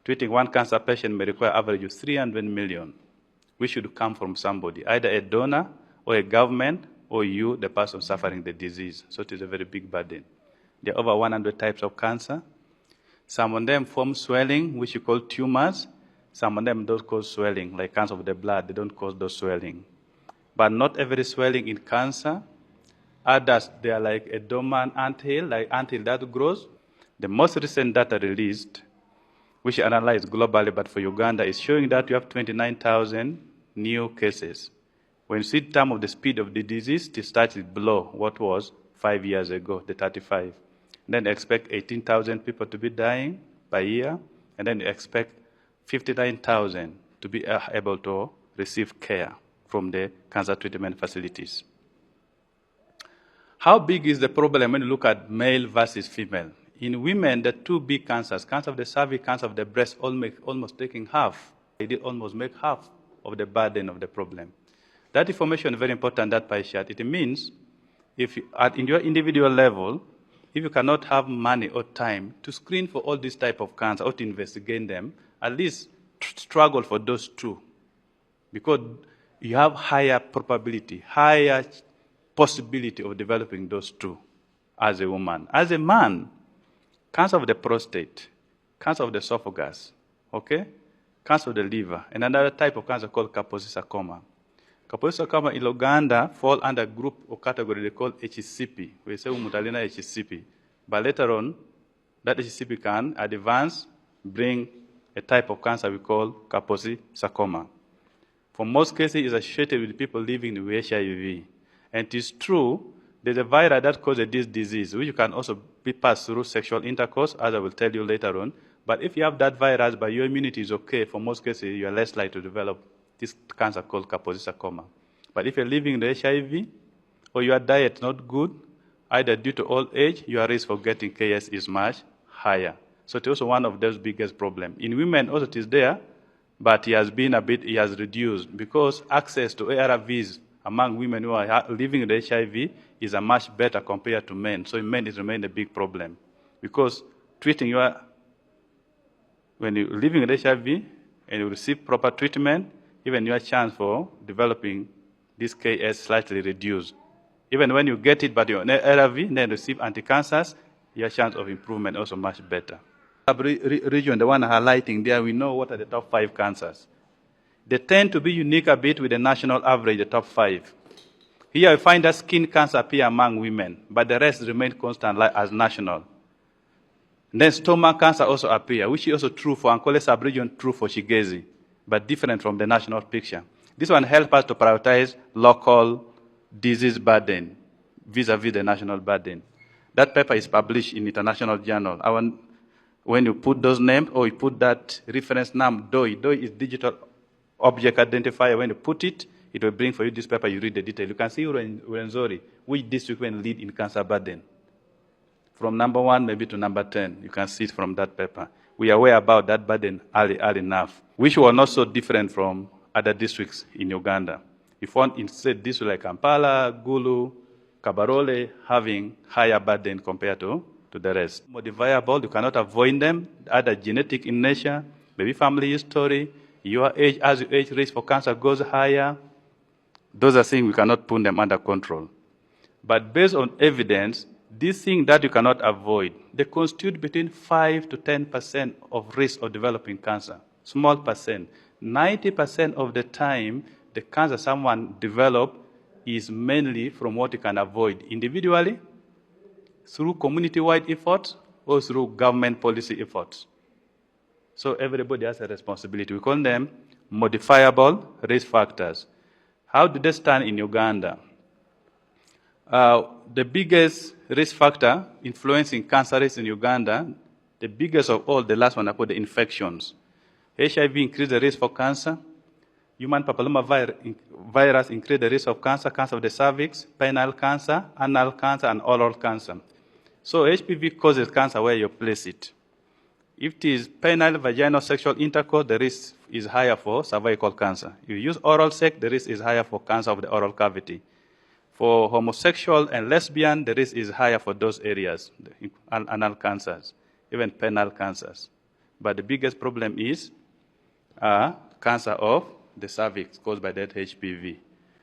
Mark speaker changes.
Speaker 1: Treating one cancer patient may require average of 300 million, which should come from somebody, either a donor or a government or you, the person suffering the disease. So it is a very big burden. There are over 100 types of cancer. Some of them form swelling, which you call tumors. Some of them don't cause swelling, like cancer of the blood. They don't cause those swelling. But not every swelling in cancer. Others, they are like a dormant anthill, like anthill that grows. The most recent data released, which analyzed globally, but for Uganda, is showing that you have 29,000 new cases. When you see the term of the speed of the disease, it started below what was 5 years ago, the 35. Then expect 18,000 people to be dying per year, and then you expect 59,000 to be able to receive care from the cancer treatment facilities. How big is the problem when you look at male versus female? In women, the two big cancers, cancer of the cervix, cancer of the breast, almost taking half. They did almost make half of the burden of the problem. That information is very important, that pie chart. It means if you, in your individual level, if you cannot have money or time to screen for all these type of cancer or to investigate them, at least struggle for those two. Because you have higher probability, higher possibility of developing those two as a woman. As a man, cancer of the prostate, cancer of the esophagus, okay? Cancer of the liver, and another type of cancer called Kaposi sarcoma. Kaposi sarcoma in Uganda fall under group or category they call HCP. We say Umutalina HCP. But later on, that HCP can advance, bring a type of cancer we call Kaposi sarcoma. For most cases, it's associated with people living with HIV. And it is true, there's a virus that causes this disease, which can also be passed through sexual intercourse, as I will tell you later on. But if you have that virus, but your immunity is okay, for most cases, you are less likely to develop this cancer called Kaposi sarcoma. But if you're living with HIV, or your diet is not good, either due to old age, your risk for getting KS is much higher. So it's also one of those biggest problems. In women, also it is there, but it has reduced because access to ARVs among women who are living with HIV is a much better compared to men. So in men, it remains a big problem because treating when you're living with HIV and you receive proper treatment, even your chance for developing this KS slightly reduced. Even when you get it, but you're on ARV, then receive anti-cancers, your chance of improvement also much better. Region, the one highlighting there, we know what are the top 5 cancers. They tend to be unique a bit with the national average, the top 5. Here we find that skin cancer appear among women, but the rest remain constant as national. And then stomach cancer also appear, which is also true for Ankole sub-region, true for Shigezi, but different from the national picture. This one helps us to prioritize local disease burden vis-a-vis the national burden. That paper is published in international journal. When you put those names or you put that reference name, DOI is digital object identifier. When you put it, it will bring for you this paper, you read the detail. You can see Urenzori, which district will lead in cancer burden. From number 1 maybe to number 10, you can see it from that paper. We are aware about that burden early enough, which were not so different from other districts in Uganda. If one instead districts like Kampala, Gulu, Kabarole, having higher burden compared to the rest. Modifiable, you cannot avoid them, either genetic in nature, maybe family history, your age, as your age risk for cancer goes higher. Those are things we cannot put them under control. But based on evidence, these things that you cannot avoid, they constitute between 5 to 10% of risk of developing cancer, small percent. 90% of the time, the cancer someone develops is mainly from what you can avoid individually, through community-wide efforts, or through government policy efforts. So everybody has a responsibility. We call them modifiable risk factors. How do they stand in Uganda? The biggest risk factor influencing cancer rates in Uganda, the biggest of all, the last one I put, the infections. HIV increase the risk for cancer. Human papilloma virus increase the risk of cancer, cancer of the cervix, penile cancer, anal cancer, and oral cancer. So HPV causes cancer where you place it. If it is penile vaginal sexual intercourse, the risk is higher for cervical cancer. If you use oral sex, the risk is higher for cancer of the oral cavity. For homosexual and lesbian, the risk is higher for those areas, anal cancers, even penile cancers. But the biggest problem is cancer of the cervix caused by that HPV.